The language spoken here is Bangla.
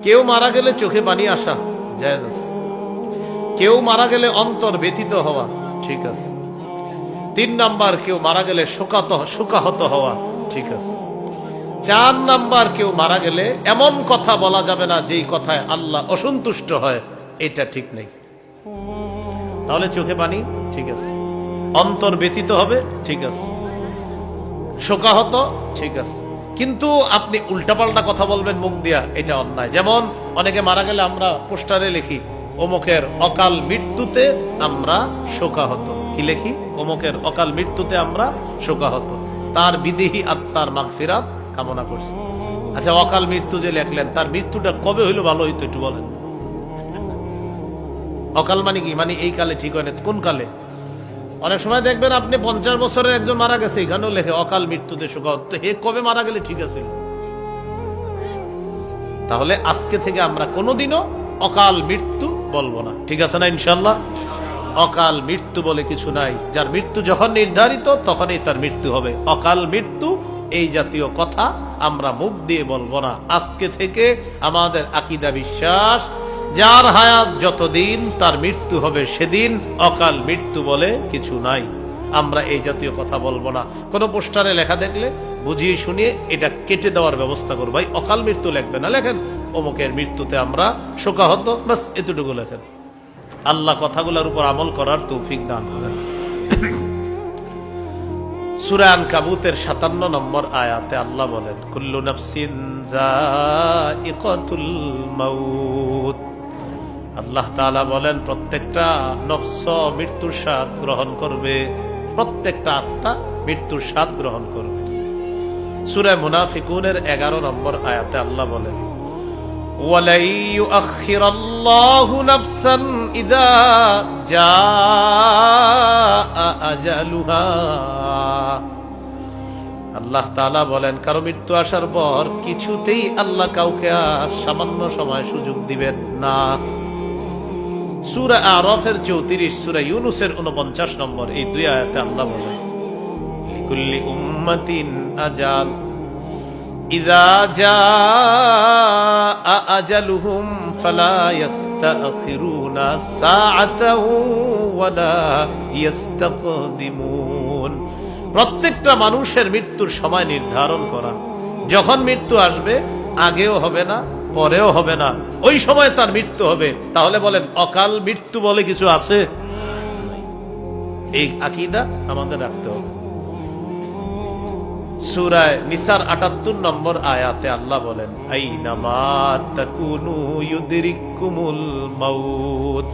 কেউ মারা গেলে চোখে পানি আসা জায়েজ আছে, কেউ মারা গেলে অন্তর ব্যথিত হওয়া ঠিক আছে। 3 নাম্বার, কেউ মারা গেলে শোকাহত হওয়া ঠিক আছে। 4 নাম্বার, কেউ মারা গেলে এমন কথা বলা যাবে না যেই কথায় আল্লাহ অসন্তুষ্ট হয়, এটা ঠিক নেই। তাহলে চোখে পানি ঠিক আছে, অন্তর ব্যথিত হবে ঠিক আছে, শোকাহত ঠিক আছে। কিন্তু আপনি উল্টাপাল্টা কথা বলবেন মুখ দিয়া, এটা অন্যায়। যেমন অনেকে মারা গেলে আমরা পোস্টারে লিখি অমুকের অকাল মৃত্যুতে আমরা শোকাহত। কি লিখি? অমুকের অকাল মৃত্যুতে আমরা শোকাহত, তার বিদেহী আত্মার মাগফিরাত কামনা করছি। আচ্ছা, অকাল মৃত্যু যে লেখলেন, তার মৃত্যুটা কবে হইলো ভালো হইতো একটু বলেন। অকাল মানে কি? মানে এই কালে ঠিক হয় না, কোন কালে? অনেক সময় দেখবেন আপনি 50 বছরের একজন মারা গেছে, এখানেও লেখে অকাল মৃত্যুতে শোকাহত। হে কবে মারা গেলে ঠিক আছে? তাহলে আজকে থেকে আমরা কোনোদিনও অকাল মৃত্যু বলবো না, ঠিক আছে না ইনশাল্লাহ? অকাল মৃত্যু বলে কিছু নাই, যার মৃত্যু যখন নির্ধারিত তখনই তার মৃত্যু হবে। অকাল মৃত্যু এই জাতীয় কথা আমরা মুখ দিয়ে বলবো না। আজকে থেকে আমাদের আকীদা বিশ্বাস, যার হায়াত যতদিন তার মৃত্যু হবে সেদিন, অকাল মৃত্যু বলে কিছু নাই। আমরা এই জাতীয় কথা বলবো না। কোন পোস্টারে লেখা দেখলে বুঝিয়ে শুনিয়ে এটা কেটে দেওয়ার ব্যবস্থা করবো। ভাই অকাল মৃত্যু লিখবেন না, লেখেন অমুকের মৃত্যুতে আমরা শোকাহত, বাস এতটুকু লেখেন। আল্লাহ কথাগুলোর উপর আমল করার তৌফিক দান করেন। সূরা আনকাবুতের 57 নম্বর আয়াতে আল্লাহ বলেন, কুল্লু নাফসিন যায়িকাতুল মাউত। আল্লাহ তাআলা বলেন, প্রত্যেকটা নফস মৃত্যুর স্বাদ গ্রহণ করবে, প্রত্যেকটা আত্মা মৃত্যুর স্বাদ গ্রহণ করবে। সূরা মুনাফিকুনের 11 নম্বর আয়াতে আল্লাহ বলেন, ওয়ালাই ইউআখিরাল্লাহু নাফসান ইযা জাআ আজালুহা। আল্লাহ তাআলা বলেন, কারো মৃত্যু আসার পর কিছুতেই আল্লাহ কাউকে আর সামান্য সময় সুযোগ দিবেন না। সূরা আরাফের 34, সূরা ইউনূসের 49 নম্বর, এই 2 আয়াতে আল্লাহ বলেন, লিকুল্লি উম্মাতিন আজাল ইযা জাআ আজালুহুম ফালা ইস্তাখিরুনা সাআতাও ওয়ালা ইস্তাকদিমুন। প্রত্যেকটা মানুষের মৃত্যুর সময় নির্ধারণ করা, যখন মৃত্যু আসবে আগেও হবে না পরেও হবে না, ওই সময় তার মৃত্যু হবে। তাহলে বলেন অকাল মৃত্যু বলে কিছু আছে? এই আকীদা আমাদের রাখতে হবে। সূরা নিসার 78 নম্বর আয়াতে আল্লাহ বলেন, আইনামা তাকুনু ইউদরিকুমুল মাউত।